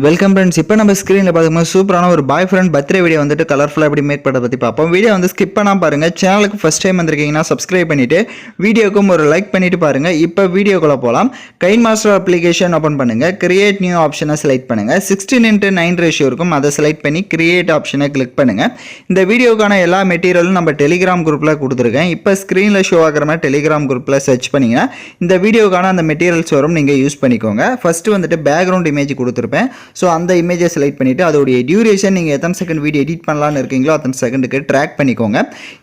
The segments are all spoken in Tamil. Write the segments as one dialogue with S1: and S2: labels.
S1: Welcome friends. இப்போ நம்ம ஸ்க்ரீனில் பார்க்கும்போது சூப்பரான ஒரு பாய் ஃப்ரெண்ட் பர்த்டே வீடியோ வந்துட்டு கலர்ஃபுல்லாக எப்படி மேக் பண்ணுறத பற்றி பார்ப்போம். வீடியோ வந்து ஸ்கிப் பண்ணாமல் பாருங்கள். சேனலுக்கு ஃபஸ்ட் டைம் வந்திருக்கீங்கன்னா சப்ஸ்கிரைப் பண்ணிவிட்டு வீடியோக்கும் ஒரு லைக் பண்ணிவிட்டு பாருங்கள். இப்போ வீடியோக்குள்ளே போகலாம். கைன் மாஸ்டர் அப்ளிகேஷன் ஓப்பன் பண்ணுங்கள். கிரியேட் நியூ ஆப்ஷனை செலக்ட் பண்ணுங்கள். 16:9 ரேஷியோ இருக்கும், அதை செலக்ட் பண்ணி கிரியேட் ஆப்ஷனை கிளிக் பண்ணுங்கள். இந்த வீடியோக்கான எல்லா மெட்டீரியலும் நம்ம டெலிகிராம் குரூப்பில் கொடுத்துருக்கேன். இப்போ ஸ்க்ரீனில் ஷோ ஆகிற மாதிரி டெலிகிராம் குரூப்பில் சர்ச் பண்ணிங்கன்னா இந்த வீடியோக்கான அந்த மெட்டீரியல்ஸ் வரும், நீங்கள் யூஸ் பண்ணிக்கோங்க. ஃபஸ்ட்டு வந்துட்டு பேக்ரவுண்ட் இமேஜ் கொடுத்துருப்பேன். ஸோ அந்த இமேஜை செலக்ட் பண்ணிவிட்டு அதோடைய டியூரேஷன் நீங்கள் எத்தனை செகண்ட் வீடியோ எடிட் பண்ணலான்னு இருக்கீங்களோ அத்தனை செகண்டுக்கு ட்ராக் பண்ணிக்கோங்க.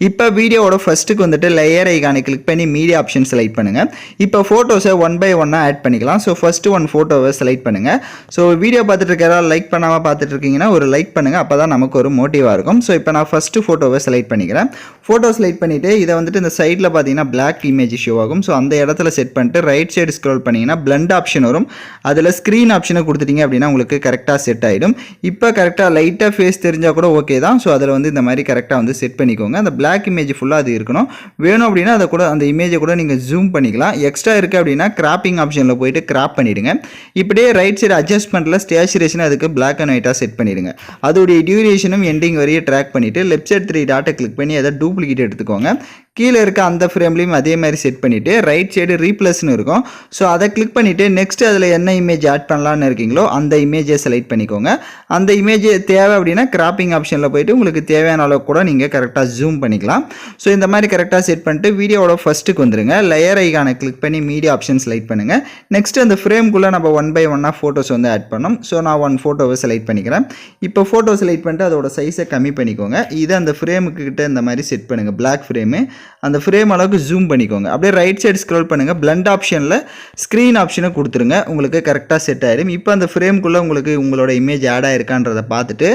S1: இப்போ வீடியோவோட ஃபஸ்ட்டுக்கு வந்துட்டு லேயர் ஐகானை கிளிக் பண்ணி மீடியா ஆப்ஷன் செலக்ட் பண்ணுங்கள். இப்போ ஃபோட்டோஸை 1 by 1 ஆட் பண்ணிக்கலாம். ஸோ ஃபஸ்ட்டு 1 ஃபோட்டோவை செலக்ட் பண்ணுங்கள். ஸோ வீடியோ பார்த்துட்டு இருக்கிறதா லைக் பண்ணாமல் பார்த்துட்டு இருக்கீங்கன்னா ஒரு லைக் பண்ணுங்கள், அப்போ தான் நமக்கு ஒரு மோட்டிவாக இருக்கும். ஸோ இப்போ நான் ஃபஸ்ட்டு ஃபோட்டோவை செலக்ட் பண்ணிக்கிறேன். ஃபோட்டோ செலக்ட் பண்ணிவிட்டு இதை வந்துட்டு இந்த சைடில் பார்த்தீங்கன்னா பிளாக் இமேஜ் ஷோ ஆகும். ஸோ அந்த இடத்துல செட் பண்ணிட்டு ரைட் சைடு ஸ்க்ரோல் பண்ணிங்கன்னா பிளண்ட் ஆப்ஷன் வரும். அதில் ஸ்க்ரீன் ஆப்ஷனை கொடுத்துட்டீங்க அப்படின்னா உங்களுக்கு கரெக்டாக செட் ஆகிடும். இப்போ கரெக்டாக லைட்டாக ஃபேஸ் தெரிஞ்சால் கூட ஓகே தான். ஸோ அதில் வந்து இந்த மாதிரி கரெக்டாக வந்து செட் பண்ணிக்கோங்க. அந்த பிளாக் இமேஜ் ஃபுல்லாக அது இருக்கணும். வேணும் அப்படின்னா அதை கூட அந்த இமேஜை கூட நீங்கள் ஜூம் பண்ணிக்கலாம். எக்ஸ்ட்ரா இருக்குது அப்படின்னா கிராப்பிங் ஆப்ஷனில் போயிட்டு கிராப் பண்ணிவிடுங்க. இப்படியே ரைட் சைடு அட்ஜஸ்ட்மெண்ட்டில் ஸ்டேச்சுரேஷன் அதுக்கு பிளாக் அண்ட் ஒயிட்டாக செட் பண்ணிவிடுங்க. அதோடைய டியூரேஷனும் எண்டிங் வரையே ட்ராக் பண்ணிவிட்டு லெஃப்ட் சைடு 3 டாட்டை கிளிக் பண்ணி அதை டூப்ளிகேட் எடுத்துக்கோங்க. கீழே இருக்க அந்த ஃப்ரேம்லையும் அதே மாதிரி செட் பண்ணிவிட்டு ரைட் சைடு ரீப்ளஸ்னு இருக்கும். ஸோ அதை கிளிக் பண்ணிவிட்டு நெக்ஸ்ட் அதில் என்ன இமேஜ் ஆட் பண்ணலான்னு இருக்கீங்களோ அந்த இமேஜை செலக்ட் பண்ணிக்கோங்க. அந்த இமேஜ் தேவை அப்படின்னா கிராப்பிங் ஆப்ஷனில் போய்ட்டு உங்களுக்கு தேவையான அளவுக்கு கூட நீங்கள் கரெக்டாக ஜூம் பண்ணிக்கலாம். ஸோ இந்த மாதிரி கரெக்டாக செட் பண்ணிட்டு வீடியோவோட ஃபஸ்ட்டுக்கு வந்துருங்க. லேயர் ஐகானை கிளிக் பண்ணி மீடியா ஆப்ஷன் செலக்ட் பண்ணுங்கள். நெக்ஸ்ட் அந்த ஃப்ரேம்குள்ளே நம்ம 1 by 1 ஃபோட்டோஸ் வந்து ஆட் பண்ணோம். ஸோ நான் 1 ஃபோட்டோவை செலக்ட் பண்ணிக்கிறேன். இப்போ ஃபோட்டோ செலக்ட் பண்ணிட்டு அதோட சைஸை கம்மி பண்ணிக்கோங்க. இதை அந்த ஃப்ரேமுக்கு கிட்ட இந்த மாதிரி செட் பண்ணுங்கள். பிளாக் ஃப்ரேமு அந்த ஃப்ரேம் அளவுக்கு ஜூம் பண்ணிக்கோங்க. அப்படியே ரைட் சைடு ஸ்க்ரோல் பண்ணுங்கள். பிளண்ட் ஆப்ஷனில் ஸ்க்ரீன் ஆப்ஷனை கொடுத்துருங்க. உங்களுக்கு கரெக்டாக செட் ஆகிடும். இப்போ அந்த ஃப்ரேம்குள்ளே உங்களுக்கு உங்களோட இமேஜ் ஆட் ஆகிருக்கான்றதை பார்த்துட்டு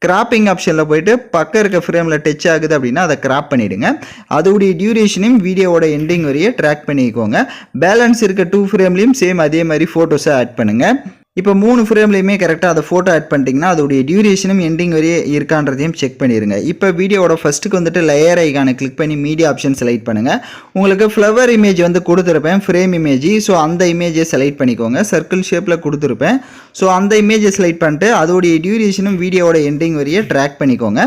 S1: கிராப்பிங் ஆப்ஷனில் போயிட்டு பக்கம் இருக்க ஃப்ரேமில் டச் ஆகுது அப்படின்னா அதை கிராப் பண்ணிவிடுங்க. அதோடைய டியூரேஷனையும் வீடியோவோட எண்டிங் வரையே ட்ராக் பண்ணிக்கோங்க. பேலன்ஸ் இருக்க 2 ஃப்ரேம்லையும் சேம் அதே மாதிரி ஃபோட்டோஸை ஆட் பண்ணுங்கள். இப்போ 3 ஃப்ரேம்லையுமே கரெக்டாக அதை ஃபோட்டோ ஆட் பண்ணிட்டீங்கன்னா அதோடைய டியூரேஷனும் எண்டிங் வரையே இருக்கான்றதையும் செக் பண்ணிடுங்க. இப்போ வீடியோவோட ஃபஸ்ட்டுக்கு வந்துட்டு லேயர் ஐகானை கிளிக் பண்ணி மீடியா ஆப்ஷன் செலக்ட் பண்ணுங்கள். உங்களுக்கு ஃப்ளவர் இமேஜ் வந்து கொடுத்துருப்பேன், ஃப்ரேம் இமேஜ். ஸோ அந்த இமேஜை செலக்ட் பண்ணிக்கோங்க. சர்க்கிள் ஷேப்பில் கொடுத்துருப்பேன். ஸோ அந்த இமேஜை செலக்ட் பண்ணிட்டு அதோடைய டியூரேஷனும் வீடியோவோட எண்டிங் வரையே ட்ராக் பண்ணிக்கோங்க.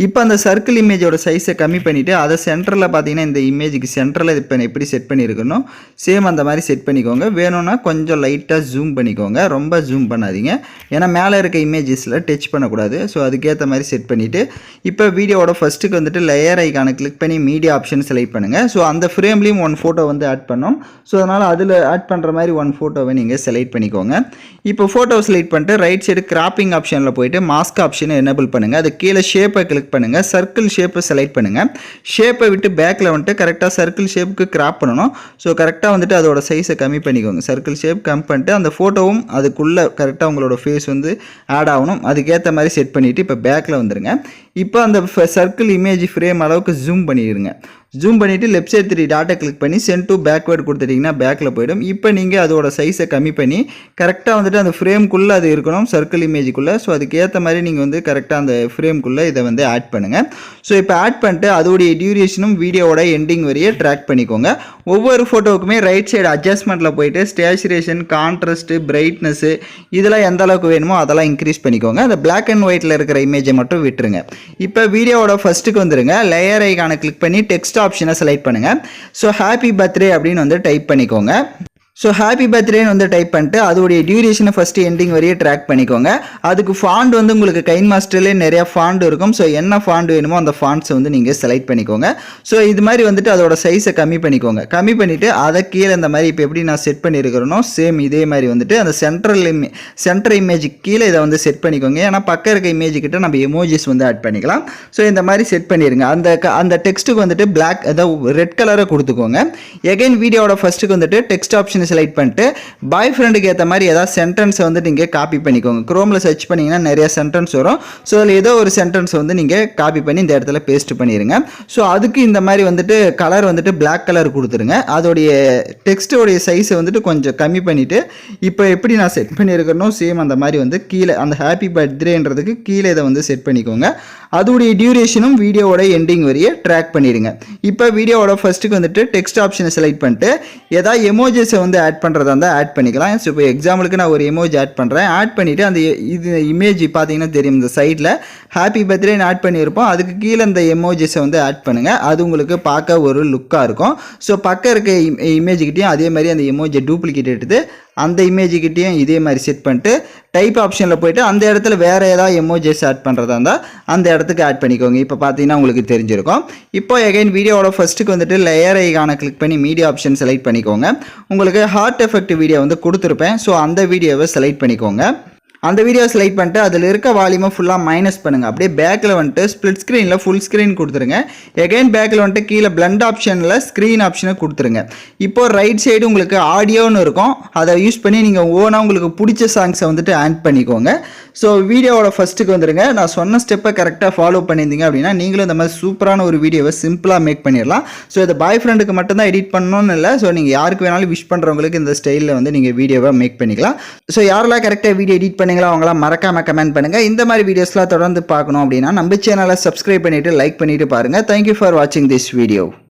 S1: இப்போ அந்த சர்க்கிள் இமேஜோட சைஸை கம்மி பண்ணிவிட்டு அதை சென்டரில் பார்த்தீங்கன்னா இந்த இமேஜுக்கு சென்டரில் இப்போ எப்படி செட் பண்ணியிருக்கணும் சேம் அந்த மாதிரி செட் பண்ணிக்கோங்க. வேணும்னா கொஞ்சம் லைட்டாக ஜூம் பண்ணிக்கோங்க, ரொம்ப ஜூம் பண்ணாதீங்க, ஏன்னா மேலே இருக்க இமேஜஸில் டச் பண்ணக்கூடாது. ஸோ அதுக்கேற்ற மாதிரி செட் பண்ணிவிட்டு இப்போ வீடியோவோட ஃபஸ்ட்டுக்கு வந்துட்டு லேயர் ஐகானை கிளிக் பண்ணி மீடியா ஆப்ஷன் செலக்ட் பண்ணுங்கள். ஸோ அந்த ஃப்ரேம்லேயும் 1 ஃபோட்டோ வந்து ஆட் பண்ணோம். ஸோ அதனால் அதில் ஆட் பண்ணுற மாதிரி 1 ஃபோட்டோவை நீங்கள் செலக்ட் பண்ணிக்கோங்க. இப்போ ஃபோட்டோ செலக்ட் பண்ணிட்டு ரைட் சைடு கிராப்பிங் ஆப்ஷனில் போயிட்டு மாஸ்க் ஆப்ஷனை எனேபிள் பண்ணுங்கள். அது கீழே ஷேப்பை கிளிக் பண்ணுங்கள். சர்க்கிள் ஷேப்பை செலக்ட் பண்ணுங்கள். ஷேப்பை விட்டு பேக்கில் வந்துட்டு கரெக்டாக சர்க்கிள் ஷேப்புக்கு கிராப் பண்ணணும். ஸோ கரெக்டாக வந்துட்டு அதோட சைஸை கம்மி பண்ணிக்கோங்க. சர்க்கிள் ஷேப் கம் பண்ணிட்டு அந்த ஃபோட்டோவும் அதுக்குள்ளே கரெக்டாக உங்களோட ஃபேஸ் வந்து ஆட் ஆகணும். அதுக்கேற்ற மாதிரி செட் பண்ணிவிட்டு இப்போ பேக்கில் வந்துடுங்க. இப்போ அந்த சர்க்கிள் இமேஜ் ஃப்ரேம் அளவுக்கு ஜூம் பண்ணிடுங்க. ஜூம் பண்ணிவிட்டு லெஃப்ட் சைடு 3 டாட்டை கிளிக் பண்ணி சென்ட் டு பேக்வேர்டு கொடுத்துட்டிங்கன்னா பேக்கில் போய்டும். இப்போ நீங்கள் அதோட சைஸை கம்மி பண்ணி கரெக்டாக வந்துட்டு அந்த ஃப்ரேம்குள்ளே அது இருக்கணும், சர்க்கிள் இமேஜுக்குள்ளே. ஸோ அதுக்கேற்ற மாதிரி நீங்கள் வந்து கரெக்டாக அந்த ஃப்ரேம்குள்ளே இதை வந்து ஆட் பண்ணுங்கள். ஸோ இப்போ ஆட் பண்ணிட்டு அதோடைய டியூரேஷனும் வீடியோவோட எண்டிங் வரையே ட்ராக் பண்ணிக்கோங்க. ஒவ்வொரு ஃபோட்டோவுக்குமே ரைட் சைடு அட்ஜஸ்ட்மெண்ட்டில் போயிட்டு ஸ்டேச்சுரேஷன், கான்ட்ராஸ்ட்டு, பிரைட்னஸ்ஸு இதெல்லாம் எந்த அளவுக்கு வேணுமோ அதெல்லாம் இன்க்ரீஸ் பண்ணிக்கோங்க. அந்த பிளாக் அண்ட் ஒயிட்டில் இருக்கிற இமேஜை மட்டும் விட்டுருங்க. இப்போ வீடியோவோட ஃபஸ்ட்டுக்கு வந்துருங்க. லேயர் ஐகானை கிளிக் பண்ணி டெக்ஸ்ட் ஆப்ஷனை செலக்ட் பண்ணுங்கள். ஸோ ஹாப்பி பர்த்டே அப்படின்னு வந்து டைப் பண்ணிக்கோங்க. ஸோ ஹாப்பி பர்த்டேன்னு வந்து டைப் பண்ணிட்டு அதோடைய டியூரேஷனை ஃபஸ்ட்டு எண்டிங் வரையே ட்ராக் பண்ணிக்கோங்க. அதுக்கு ஃபாண்ட் வந்து உங்களுக்கு கைன் மாஸ்டர்லேயே நிறையா ஃபாண்ட் இருக்கும். ஸோ என்ன ஃபாண்ட் வேணுமோ அந்த ஃபாண்ட்ஸை வந்து நீங்கள் செலக்ட் பண்ணிக்கோங்க. ஸோ இது மாதிரி வந்துட்டு அதோட சைஸை கம்மி பண்ணிக்கோங்க. கம்மி பண்ணிவிட்டு அதை கீழே இந்த மாதிரி இப்போ எப்படி நான் செட் பண்ணியிருக்கிறனோ சேம் இதே மாதிரி வந்துட்டு அந்த சென்டர் இமேஜ் கீழே இதை வந்து செட் பண்ணிக்கோங்க. ஏன்னா பக்கம் இருக்க இமேஜ் கிட்ட நம்ம எமோஜிஸ் வந்து ஆட் பண்ணிக்கலாம். ஸோ இந்த மாதிரி செட் பண்ணிடுங்க. அந்த டெக்ஸ்ட்டுக்கு வந்துட்டு பிளாக் அதாவது ரெட் கலரை கொடுத்துக்கோங்க. எகைன் வீடியோட ஃபஸ்ட்டுக்கு வந்துட்டு டெக்ஸ்ட் ஆப்ஷன் செலக்ட் பண்ணிட்டு பாய் ஃப்ரெண்டுக்கு ஏற்ற மாதிரி ஏதாவது சென்டென்ஸை வந்து நீங்கள் காப்பி பண்ணிக்கோங்க. குரோமில் சர்ச் பண்ணிங்கன்னா நிறைய சென்டென்ஸ் வரும். ஸோ அதில் ஏதோ ஒரு சென்டென்ஸ் வந்து நீங்கள் காப்பி பண்ணி இந்த இடத்துல பேஸ்ட் பண்ணிடுங்க. ஸோ அதுக்கு இந்த மாதிரி வந்துட்டு கலர் வந்துட்டு பிளாக் கலர் கொடுத்துருங்க. அதோடைய டெக்ஸ்ட்டோடைய சைஸை வந்துட்டு கொஞ்சம் கம்மி பண்ணிவிட்டு இப்போ எப்படி நான் செட் பண்ணியிருக்கிறனோ சேம் அந்த மாதிரி வந்து கீழே அந்த ஹாப்பி பர்த்டேன்றதுக்கு கீழே இதை வந்து செட் பண்ணிக்கோங்க. அதோடைய டியூரேஷனும் வீடியோவோட எண்டிங் வரைய ட்ராக் பண்ணிடுங்க. இப்போ வீடியோவோட ஃபர்ஸ்ட்டுக்கு வந்துட்டு டெக்ஸ்ட் ஆப்ஷனை செலக்ட் பண்ணிட்டு ஏதாவது எமோஜிஸை வந்து ஆட் பண்ணுறதா இருந்தால் ஆட் பண்ணிக்கலாம். ஸோ இப்போ எக்ஸாம்பிளுக்கு நான் ஒரு எமோஜி ஆட் பண்ணுறேன். ஆட் பண்ணிவிட்டு அந்த இது இமேஜ் பார்த்தீங்கன்னா தெரியும், இந்த சைடில் ஹாப்பி பர்த்டேன்னு ஆட் பண்ணியிருப்போம். அதுக்கு கீழே இந்த எமோஜிஸை வந்து ஆட் பண்ணுங்கள். அது உங்களுக்கு பார்க்க ஒரு லுக்காக இருக்கும். ஸோ பக்கம் இருக்க இமேஜுக்கிட்டையும் அதே மாதிரி அந்த எமோஜை டூப்ளிகேட் எடுத்து அந்த இமேஜுக்கிட்டையும் இதே மாதிரி செட் பண்ணிட்டு டைப் ஆப்ஷனில் போய்ட்டு அந்த இடத்துல வேறு ஏதாவது எமோஜிஸ் ஆட் பண்ணுறதா இருந்தால் அந்த இடத்துக்கு ஆட் பண்ணிக்கோங்க. இப்போ பார்த்தீங்கன்னா உங்களுக்கு தெரிஞ்சிருக்கும். இப்போ எகைன் வீடியோவோட ஃபஸ்ட்டுக்கு வந்துட்டு லேயர் ஐகானை கிளிக் பண்ணி மீடியா ஆப்ஷன் செலக்ட் பண்ணிக்கோங்க. உங்களுக்கு ஹார்ட் எஃபெக்ட் வீடியோ வந்து கொடுத்துருப்பேன். ஸோ அந்த வீடியோவை செலக்ட் பண்ணிக்கோங்க. அந்த வீடியோ செலக்ட் பண்ணிட்டு அதில் இருக்க வால்யூமை ஃபுல்லாக மைனஸ் பண்ணுங்கள். அப்படியே பேக்கில் வந்துட்டு ஸ்ப்ளிட் ஸ்க்ரீனில் ஃபுல் ஸ்க்ரீன் கொடுத்துருங்க. எகைன் பேக்கில் வந்துட்டு கீழே பிளண்ட் ஆப்ஷனில் ஸ்க்ரீன் ஆப்ஷனை கொடுத்துருங்க. இப்போ ரைட் சைடு உங்களுக்கு ஆடியோன்னு இருக்கும். அதை யூஸ் பண்ணி நீங்கள் ஓனாக உங்களுக்கு பிடிச்ச சாங்ஸை வந்துட்டு ஆட் பண்ணிக்கோங்க. ஸோ வீடியோவோட ஃபஸ்ட்டுக்கு வந்துடுங்க. நான் சொன்ன ஸ்டெப்பை கரெக்டாக ஃபாலோ பண்ணியிருந்தீங்க அப்படின்னா நீங்களும் இந்த மாதிரி சூப்பரான ஒரு வீடியோவை சிம்பிளாக மேக் பண்ணிடலாம். ஸோ இதை பாய் ஃப்ரெண்டுக்கு மட்டும்தான் எடிட் பண்ணணும்னு இல்லை. ஸோ நீங்கள் யாருக்கு வேணாலும் விஷ் பண்ணுறவங்களுக்கு இந்த ஸ்டைலில் வந்து நீங்கள் வீடியோவை மேக் பண்ணிக்கலாம். ஸோ யாரெல்லாம் கரெக்டாக வீடியோ எடிட் பண்ணீங்களோ அவங்களாம் மறக்காமல் கமெண்ட் பண்ணுங்கள். இந்த மாதிரி வீடியோஸ்லாம் தொடர்ந்து பார்க்கணும் அப்படின்னா நம்ம சேனலை சப்ஸ்கிரைப் பண்ணிவிட்டு லைக் பண்ணிவிட்டு பாருங்கள். தேங்க்யூ ஃபார் வாட்சிங் திஸ் வீடியோ.